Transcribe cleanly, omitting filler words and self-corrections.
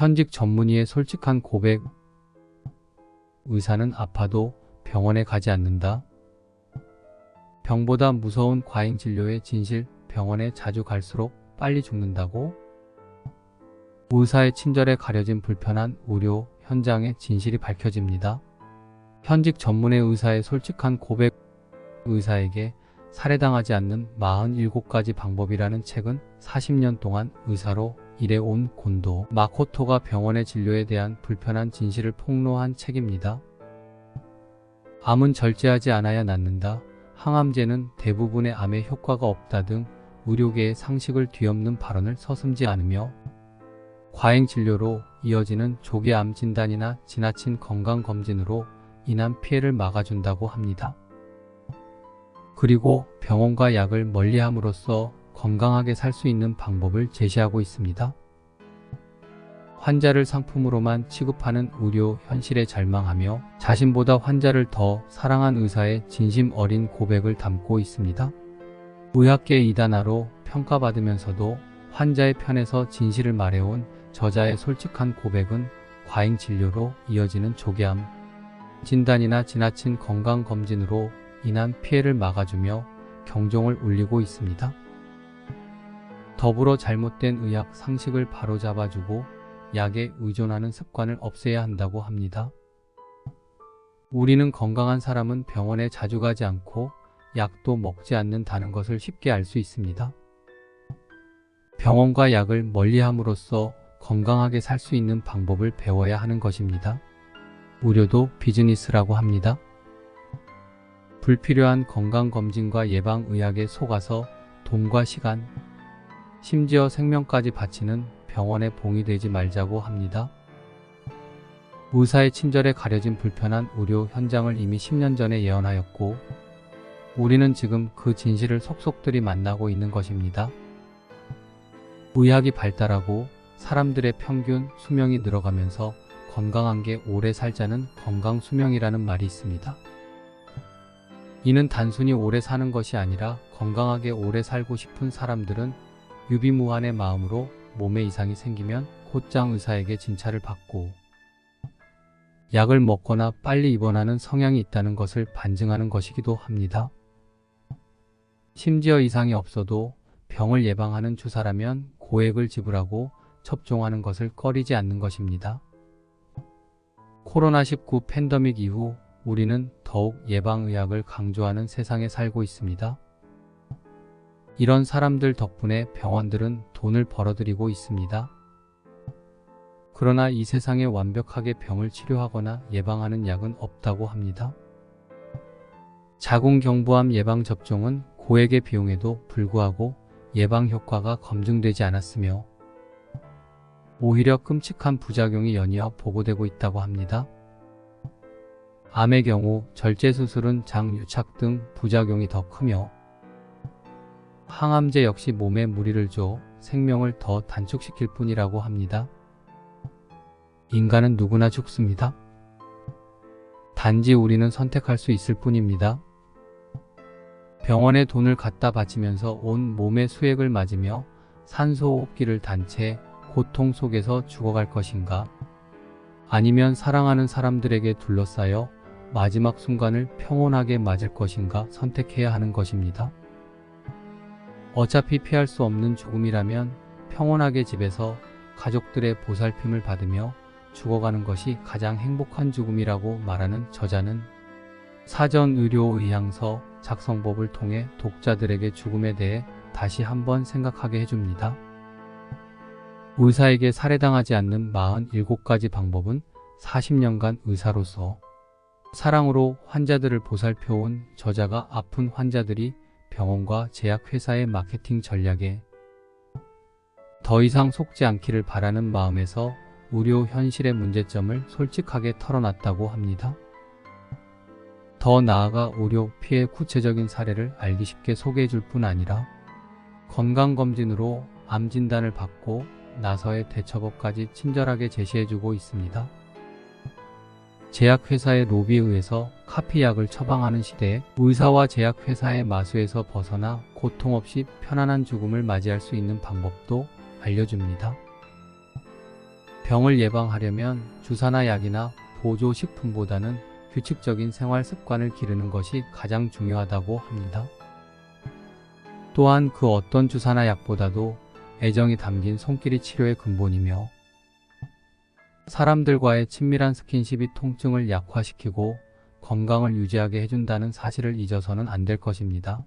현직 전문의의 솔직한 고백. 의사는 아파도 병원에 가지 않는다. 병보다 무서운 과잉 진료의 진실. 병원에 자주 갈수록 빨리 죽는다고? 의사의 친절에 가려진 불편한 의료 현장의 진실이 밝혀집니다. 현직 전문의 의사의 솔직한 고백. 의사에게 살해당하지 않는 47가지 방법이라는 책은 40년 동안 의사로 일해온 곤도 마코토가 병원의 진료에 대한 불편한 진실을 폭로한 책입니다. 암은 절제하지 않아야 낫는다. 항암제는 대부분의 암에 효과가 없다 등 의료계의 상식을 뒤엎는 발언을 서슴지 않으며 과잉 진료로 이어지는 조기 암 진단이나 지나친 건강검진으로 인한 피해를 막아준다고 합니다. 그리고 병원과 약을 멀리함으로써 건강하게 살 수 있는 방법을 제시하고 있습니다. 환자를 상품으로만 취급하는 의료 현실에 절망하며 자신보다 환자를 더 사랑한 의사의 진심 어린 고백을 담고 있습니다. 의학계 이단아로 평가받으면서도 환자의 편에서 진실을 말해온 저자의 솔직한 고백은 과잉 진료로 이어지는 조기암 진단이나 지나친 건강검진으로 인한 피해를 막아주며 경종을 울리고 있습니다. 더불어 잘못된 의학 상식을 바로잡아주고 약에 의존하는 습관을 없애야 한다고 합니다. 우리는 건강한 사람은 병원에 자주 가지 않고 약도 먹지 않는다는 것을 쉽게 알 수 있습니다. 병원과 약을 멀리함으로써 건강하게 살 수 있는 방법을 배워야 하는 것입니다. 의료도 비즈니스라고 합니다. 불필요한 건강검진과 예방의학에 속아서 돈과 시간, 심지어 생명까지 바치는 병원에 봉이 되지 말자고 합니다. 의사의 친절에 가려진 불편한 의료 현장을 이미 10년 전에 예언하였고 우리는 지금 그 진실을 속속들이 만나고 있는 것입니다. 의학이 발달하고 사람들의 평균 수명이 늘어가면서 건강한 게 오래 살자는 건강수명이라는 말이 있습니다. 이는 단순히 오래 사는 것이 아니라 건강하게 오래 살고 싶은 사람들은 유비무환의 마음으로 몸에 이상이 생기면 곧장 의사에게 진찰을 받고 약을 먹거나 빨리 입원하는 성향이 있다는 것을 반증하는 것이기도 합니다. 심지어 이상이 없어도 병을 예방하는 주사라면 고액을 지불하고 접종하는 것을 꺼리지 않는 것입니다. 코로나19 팬데믹 이후 우리는 더욱 예방의학을 강조하는 세상에 살고 있습니다. 이런 사람들 덕분에 병원들은 돈을 벌어들이고 있습니다. 그러나 이 세상에 완벽하게 병을 치료하거나 예방하는 약은 없다고 합니다. 자궁경부암 예방접종은 고액의 비용에도 불구하고 예방 효과가 검증되지 않았으며 오히려 끔찍한 부작용이 연이어 보고되고 있다고 합니다. 암의 경우 절제수술은 장유착 등 부작용이 더 크며 항암제 역시 몸에 무리를 줘 생명을 더 단축시킬 뿐이라고 합니다. 인간은 누구나 죽습니다. 단지 우리는 선택할 수 있을 뿐입니다. 병원에 돈을 갖다 바치면서 온 몸에 수액을 맞으며 산소호흡기를 단 채 고통 속에서 죽어갈 것인가? 아니면 사랑하는 사람들에게 둘러싸여 마지막 순간을 평온하게 맞을 것인가 선택해야 하는 것입니다. 어차피 피할 수 없는 죽음이라면 평온하게 집에서 가족들의 보살핌을 받으며 죽어가는 것이 가장 행복한 죽음이라고 말하는 저자는 사전의료의향서 작성법을 통해 독자들에게 죽음에 대해 다시 한번 생각하게 해줍니다. 의사에게 살해당하지 않는 47가지 방법은 40년간 의사로서 사랑으로 환자들을 보살펴온 저자가 아픈 환자들이 병원과 제약회사의 마케팅 전략에 더 이상 속지 않기를 바라는 마음에서 의료 현실의 문제점을 솔직하게 털어놨다고 합니다. 더 나아가 의료 피해 구체적인 사례를 알기 쉽게 소개해줄 뿐 아니라 건강검진으로 암 진단을 받고 나서의 대처법까지 친절하게 제시해주고 있습니다. 제약회사의 로비에 의해서 카피약을 처방하는 시대에 의사와 제약회사의 마수에서 벗어나 고통 없이 편안한 죽음을 맞이할 수 있는 방법도 알려줍니다. 병을 예방하려면 주사나 약이나 보조식품보다는 규칙적인 생활 습관을 기르는 것이 가장 중요하다고 합니다. 또한 그 어떤 주사나 약보다도 애정이 담긴 손길이 치료의 근본이며 사람들과의 친밀한 스킨십이 통증을 약화시키고 건강을 유지하게 해준다는 사실을 잊어서는 안 될 것입니다.